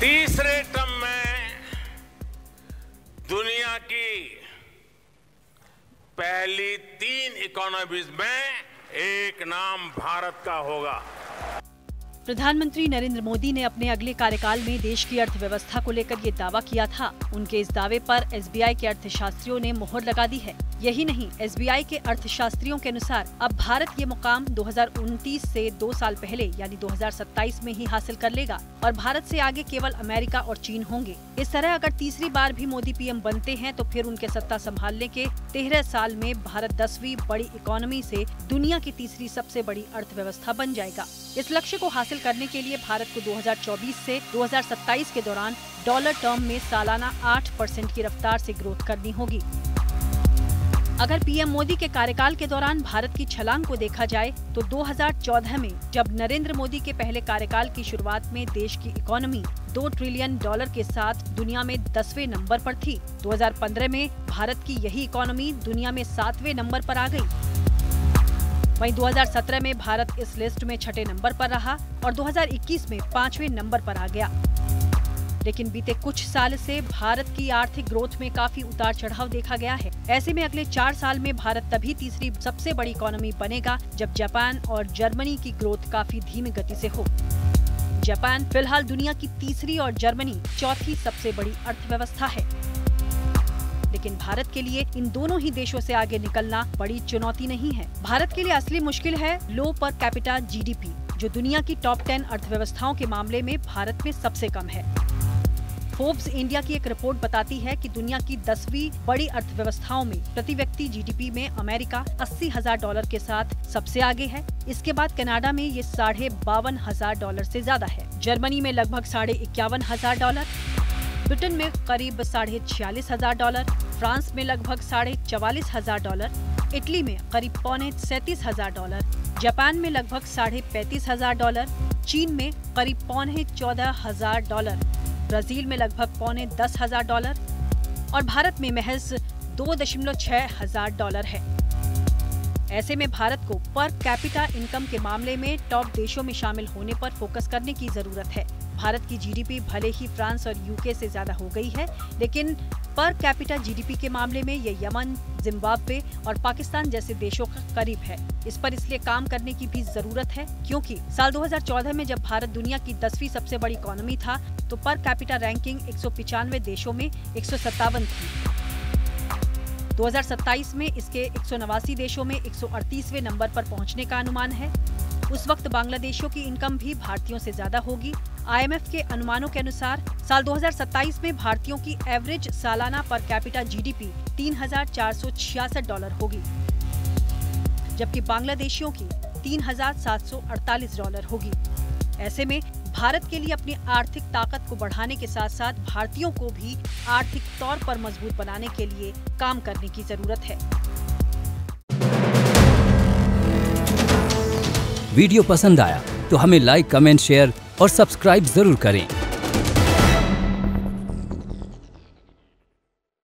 तीसरे टर्म में दुनिया की पहली 3 इकोनॉमीज में एक नाम भारत का होगा। प्रधानमंत्री नरेंद्र मोदी ने अपने अगले कार्यकाल में देश की अर्थव्यवस्था को लेकर ये दावा किया था। उनके इस दावे पर एसबीआई के अर्थशास्त्रियों ने मोहर लगा दी है। यही नहीं, एसबीआई के अर्थशास्त्रियों के अनुसार अब भारत ये मुकाम 2029 से 2 साल पहले यानी 2027 में ही हासिल कर लेगा और भारत से आगे केवल अमेरिका और चीन होंगे। इस तरह अगर तीसरी बार भी मोदी पीएम बनते हैं तो फिर उनके सत्ता संभालने के 13 साल में भारत 10वीं बड़ी इकोनॉमी से दुनिया की तीसरी सबसे बड़ी अर्थव्यवस्था बन जाएगा। इस लक्ष्य को हासिल करने के लिए भारत को 2024 से 2027 के दौरान डॉलर टर्म में सालाना 8% की रफ्तार से ग्रोथ करनी होगी। अगर पीएम मोदी के कार्यकाल के दौरान भारत की छलांग को देखा जाए तो 2014 में जब नरेंद्र मोदी के पहले कार्यकाल की शुरुआत में देश की इकोनॉमी $2 ट्रिलियन के साथ दुनिया में 10वें नंबर पर थी। 2015 में भारत की यही इकोनॉमी दुनिया में 7वें नंबर पर आ गई। वहीं 2017 में भारत इस लिस्ट में 6ठे नंबर पर रहा और 2021 में 5वें नंबर पर आ गया। लेकिन बीते कुछ साल से भारत की आर्थिक ग्रोथ में काफी उतार चढ़ाव देखा गया है। ऐसे में अगले 4 साल में भारत तभी तीसरी सबसे बड़ी इकोनॉमी बनेगा जब जापान और जर्मनी की ग्रोथ काफी धीमी गति से हो। जापान फिलहाल दुनिया की तीसरी और जर्मनी चौथी सबसे बड़ी अर्थव्यवस्था है। लेकिन भारत के लिए इन दोनों ही देशों से आगे निकलना बड़ी चुनौती नहीं है। भारत के लिए असली मुश्किल है लो पर कैपिटा जीडीपी, जो दुनिया की टॉप 10 अर्थव्यवस्थाओं के मामले में भारत में सबसे कम है। फोर्ब्स इंडिया की एक रिपोर्ट बताती है कि दुनिया की 10वीं बड़ी अर्थव्यवस्थाओं में प्रति व्यक्ति जीडीपी में अमेरिका $80,000 के साथ सबसे आगे है। इसके बाद कनाडा में ये $52,500 से ज्यादा है। जर्मनी में लगभग $51,500, ब्रिटेन में करीब $46,500, फ्रांस में लगभग $44,500, इटली में करीब $37,500, जापान में लगभग $35,500, चीन में करीब $14,500, ब्राजील में लगभग $10,000 और भारत में महज $2,600 है। ऐसे में भारत को पर कैपिटा इनकम के मामले में टॉप देशों में शामिल होने पर फोकस करने की जरूरत है। भारत की जीडीपी भले ही फ्रांस और यूके से ज्यादा हो गई है, लेकिन पर कैपिटा जीडीपी के मामले में ये यमन, जिम्बाब्वे और पाकिस्तान जैसे देशों का करीब है। इस पर इसलिए काम करने की भी जरूरत है, क्योंकि साल 2014 में जब भारत दुनिया की 10वीं सबसे बड़ी इकोनॉमी था तो पर कैपिटा रैंकिंग 195 देशों में 157 थी। 2027 में इसके 189 देशों में 138वें नंबर पर पहुंचने का अनुमान है। उस वक्त बांग्लादेशियों की इनकम भी भारतीयों से ज्यादा होगी। IMF के अनुमानों के अनुसार साल 2027 में भारतीयों की एवरेज सालाना पर कैपिटा जीडीपी $3,466 होगी, जबकि बांग्लादेशियों की $3,748 होगी। ऐसे में भारत के लिए अपनी आर्थिक ताकत को बढ़ाने के साथ साथ भारतीयों को भी आर्थिक तौर पर मजबूत बनाने के लिए काम करने की जरूरत है। वीडियो पसंद आया तो हमें लाइक, कमेंट, शेयर और सब्सक्राइब जरूर करें।